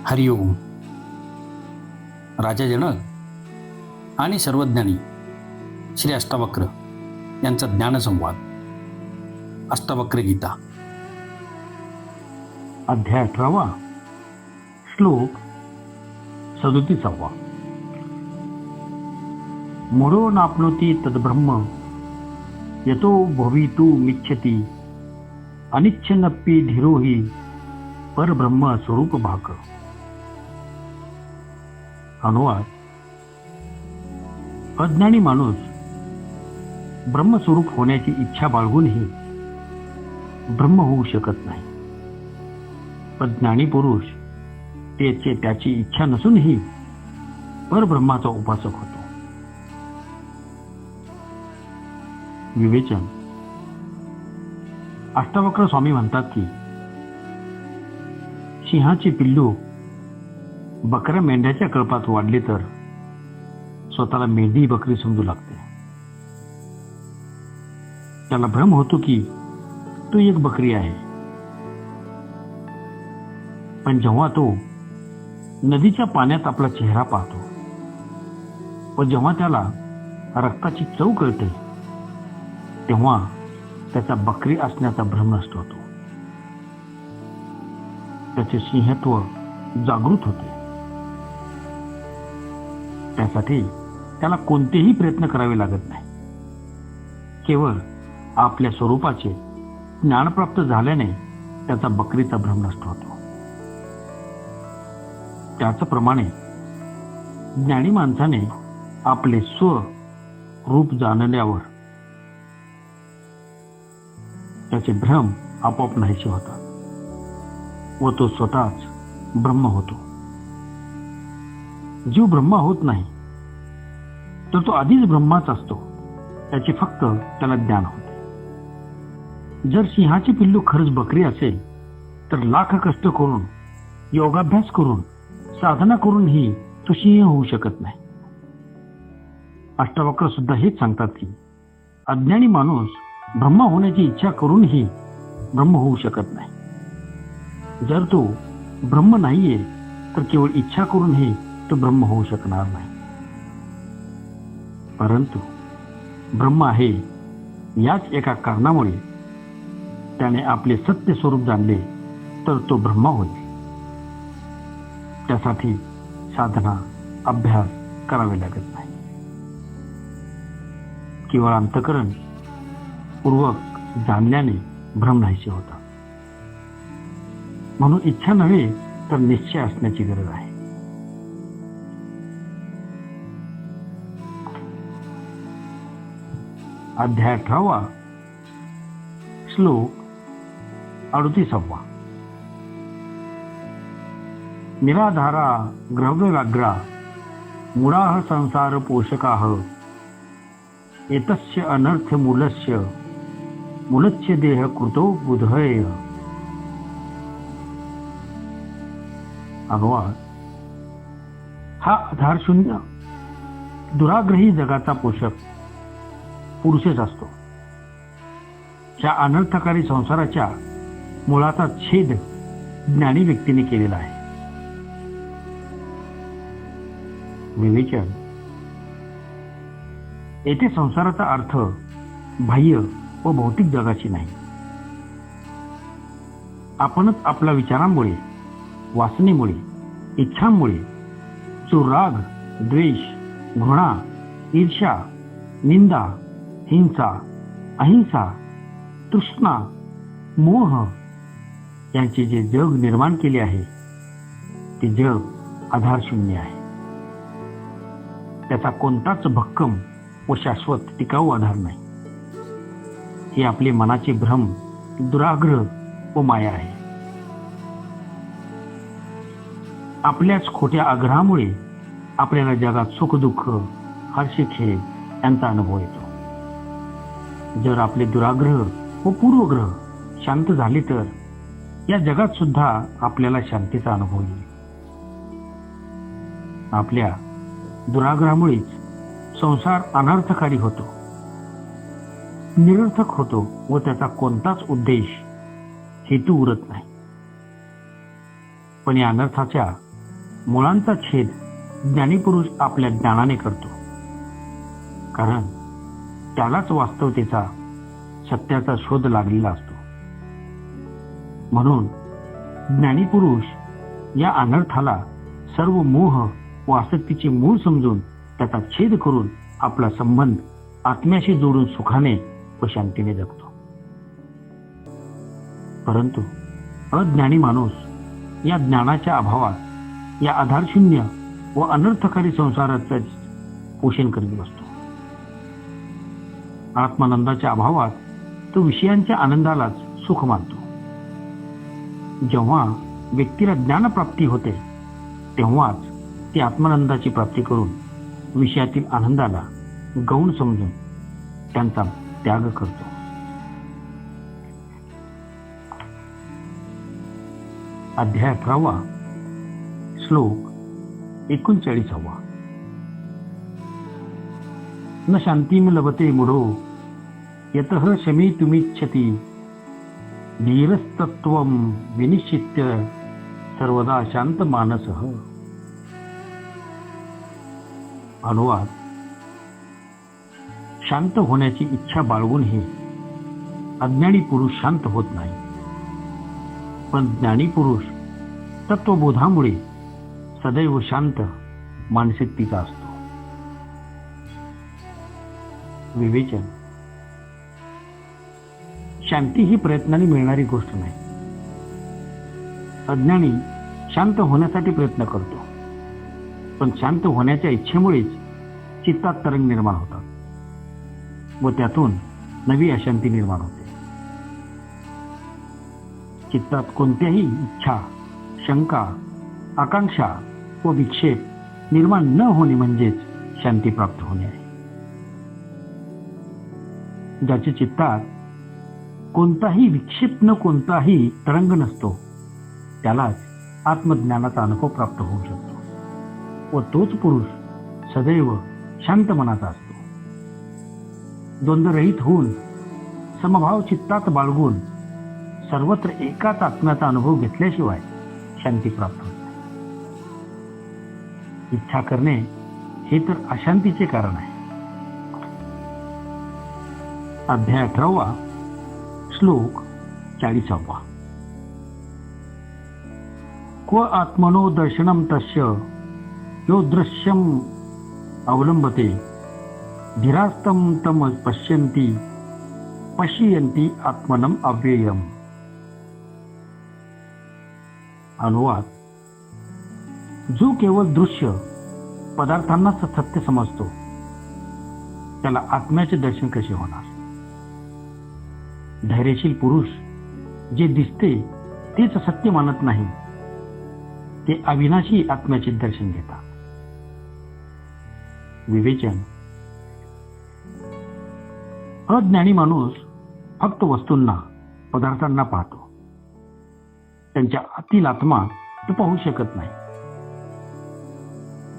हरिओम. राजा जनक आणि सर्वज्ञानी श्री अष्टावक्र यांचा ज्ञानसंवाद. अष्टावक्र गीता, अध्याय 18, श्लोक 37. मूढो नाप्नोति तद्ब्रह्म यतो भवितुमिच्छति अनिच्छन्नपि धीरो हि परब्रह्म स्वरूप भाक. अनुवाद. अज्ञानी माणूस ब्रह्मस्वरूप होण्याची इच्छा बाळगूनही ब्रह्म होऊ शकत नाही, पण ज्ञानी पुरुष त्याची इच्छा नसूनही परब्रह्माचा उपासक होतो. विवेचन. अष्टावक्र स्वामी म्हणतात की सिंहाचे पिल्लू बकऱ्या मेंढ्याच्या कळपात वाढले तर स्वतःला मेंढी बकरी समजू लागते. त्याला भ्रम होतो की तो एक बकरी आहे, पण जेव्हा तो नदीच्या पाण्यात आपला चेहरा पाहतो व जेव्हा त्याला रक्ताची चव कळते तेव्हा त्याचा बकरी असण्याचा भ्रम नष्ट होतो. त्याचे सिंहत्व जागृत होते. त्यासाठी त्याला कोणतेही प्रयत्न करावे लागत नाही. केवळ आपल्या स्वरूपाचे ज्ञान प्राप्त झाल्याने त्याचा बकरीचा भ्रम नष्ट होतो. त्याचप्रमाणे ज्ञानी माणसाने आपले स्व रूप जाणल्यावर त्याचे भ्रम आपोआप नाहीसे होतात व तो स्वतःच ब्रह्म होतो. जीव ब्रह्मा होत नाही तर तो आधीच ब्रह्माच असतो. त्याचे फक्त त्याला ज्ञान होते. जर सिंहाचे पिल्लू खरंच बकरी असेल तर लाख कष्ट करून, योगाभ्यास करून, साधना करूनही तो सिंह होऊ शकत नाही. अष्टावक्र सुद्धा हेच सांगतात की अज्ञानी माणूस ब्रह्मा होण्याची इच्छा करूनही ब्रह्म होऊ शकत नाही. जर तो ब्रह्म नाहीये तर केवळ इच्छा करूनही तो ब्रह्म होऊ शकणार नाही. परंतु ब्रह्म आहे याच एका कारणामुळे त्याने आपले सत्य स्वरूप जाणले तर तो ब्रह्म होईल. त्यासाठी साधना, अभ्यास करावे लागत नाही. केवळ अंतःकरण पूर्वक जाणल्याने भ्रम नाहीसे होता. म्हणून इच्छा नव्हे तर निश्चय असण्याची गरज आहे. अध्याय 18, श्लोक 38. निराधारा ग्रहव्यव्याघ्रा मूढाः संसार पोषकाः एतस्य अनर्थ मूलस्य देह कृतो बुधय. अनुवाद. हा आधारशून्य दुराग्रही जगाचा पोषक पुरुषच असतो. ह्या अनर्थकारी संसाराच्या मुळाचा छेद ज्ञानी व्यक्तीने केलेला आहे. विवेचन. येथे संसाराचा अर्थ बाह्य व भौतिक जगाची नाही. आपणच आपल्या विचारांमुळे, वासनेमुळे, इच्छांमुळे जो राग, द्वेष, घृणा, ईर्ष्या, निंदा, हिंसा, अहिंसा, तृष्णा, मोह यांचे जे जग निर्माण केले आहे ते जग आधारशून्य आहे. त्याचा कोणताच भक्कम व शाश्वत टिकाऊ आधार नाही. हे आपले मनाचे भ्रम, दुराग्रह व माया आहे. आपल्याच खोट्या आग्रहामुळे आपल्याला जगात सुखदुःख, हर्षखेद यांचा अनुभव येतो. जर आपले दुराग्रह व पूर्वग्रह शांत झाले तर या जगात सुद्धा आपल्याला शांतीचा अनुभव येईल. आपल्या दुराग्रहामुळेच संसार अनर्थकारी होतो, निरर्थक होतो व त्याचा कोणताच उद्देश, हेतू उरत नाही. पण या अनर्थाच्या मुळांचा छेद ज्ञानीपुरुष आपल्या ज्ञानाने करतो, कारण त्यालाच वास्तवतेचा, सत्याचा शोध लागलेला असतो. म्हणून ज्ञानीपुरुष या अनर्थाला सर्व मोह व आसक्तीचे मूळ समजून त्याचा छेद करून आपला संबंध आत्म्याशी जोडून सुखाने व शांतीने जगतो. परंतु अज्ञानी माणूस या ज्ञानाच्या अभावात या आधारशून्य व अनर्थकारी संसाराचे पोषण करीत बसतो. आत्मानंदाच्या अभावात तो विषयांच्या आनंदालाच सुख मानतो. जेव्हा व्यक्तीला ज्ञानप्राप्ती होते तेव्हाच ती आत्मानंदाची प्राप्ती करून विषयातील आनंदाला गौण समजून त्यांचा त्याग करतो. अध्याय 11 श्लोक 39. न शांतीम लभते मूढो यतः शमितुमिच्छति धीरस्तत्वं विनिश्चित्य सर्वदा शांत मानसः. अनुवाद: शांत होण्याची इच्छा बाळगूनही अज्ञानी पुरुष शांत होत नाही, पण ज्ञानी पुरुष तत्वबोधामुळे सदैव शांत मानसिकतेचा असतो. विवेचन: शांती ही प्रयत्नाने मिळणारी गोष्ट नाही. अज्ञानी शांत होण्यासाठी प्रयत्न करतो, पण शांत होण्याच्या इच्छेमुळेच चित्तात तरंग निर्माण होतात व त्यातून नवी अशांती निर्माण होते. चित्तात कोणत्याही इच्छा, शंका, आकांक्षा व विक्षेप निर्माण न होणे म्हणजेच शांती प्राप्त होणे आहे. ज्याच्या चित्तात कोणताही विक्षेप न कोणताही तरंग नसतो त्यालाच आत्मज्ञानाचा अनुभव प्राप्त होऊ शकतो व तोच पुरुष सदैव शांत मनाचा असतो. द्वंद्वरहित होऊन समभाव चित्तात बाळगून सर्वत्र एकाच आत्म्याचा अनुभव घेतल्याशिवाय शांती प्राप्त होत नाही. इच्छा करणे हे तर अशांतीचे कारण आहे. अध्याय 18 श्लोक 40. क्व आत्मनो दर्शनम तस्य यो दृश्यम अवलंबते धीरास्तं तम पश्यन्ति आत्मनम अव्ययम. अनुवाद: जो केवळ दृश्य पदार्थांनाच सत्य समजतो त्याला आत्म्याचे दर्शन कसे होणार. धैर्यशील पुरुष जे दिसते तेच सत्य मानत नाही, ते अविनाशी आत्म्याचे दर्शन घेतात. विवेचन: अज्ञानी माणूस फक्त वस्तूंना, पदार्थांना पाहतो. त्यांच्या आतील आत्मा तो पाहू शकत नाही.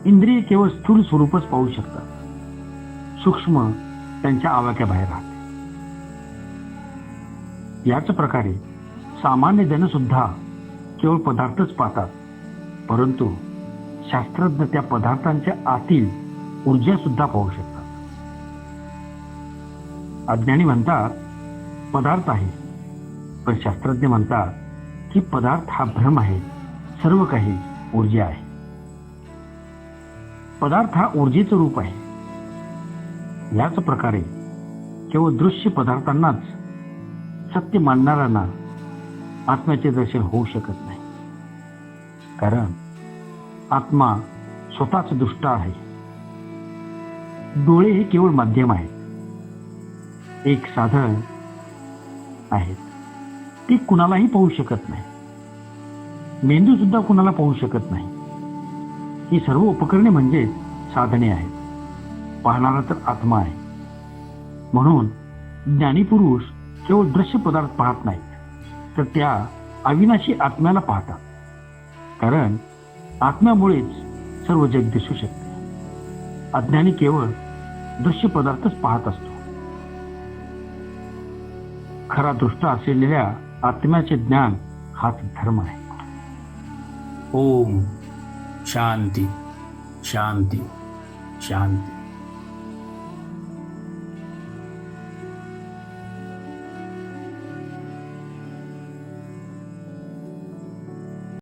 इंद्रिय केवळ स्थूल स्वरूपच पाहू शकतात, सूक्ष्म त्यांच्या आवाक्याबाहेर राहते. याच प्रकारे सामान्य जन सुद्धा केवळ पदार्थच पाहतात, परंतु शास्त्रज्ञ त्या पदार्थांच्या आतील ऊर्जा सुद्धा पाहू शकतात. अज्ञानी म्हणतात पदार्थ आहे, पण शास्त्रज्ञ म्हणतात की पदार्थ हा भ्रम आहे, सर्व काही ऊर्जा आहे. पदार्थ हा ऊर्जेचं रूप आहे. याच प्रकारे केवळ दृश्य पदार्थांनाच सत्य मानणाऱ्यांना आत्म्याचे दर्शन होऊ शकत नाही, कारण आत्मा स्वतःच दृष्टा आहे. डोळे हे केवळ माध्यम आहेत, एक साधन आहेत. ते कुणालाही पाहू शकत नाही. मेंदू सुद्धा कुणाला पाहू शकत नाही. ही सर्व उपकरणे म्हणजे साधने आहेत. पाहणारा तर आत्मा आहे. म्हणून ज्ञानी पुरुष केवळ दृश्य पदार्थ पाहत नाहीत, तर त्या अविनाशी आत्म्याला पाहतात, कारण आत्म्यामुळेच सर्व जग दिसू शकते. अज्ञानी केवळ दृश्य पदार्थच पाहत असतो. खरा दृष्टा असलेल्या आत्म्याचे ज्ञान हाच धर्म आहे. ओम शांती शांती शांती.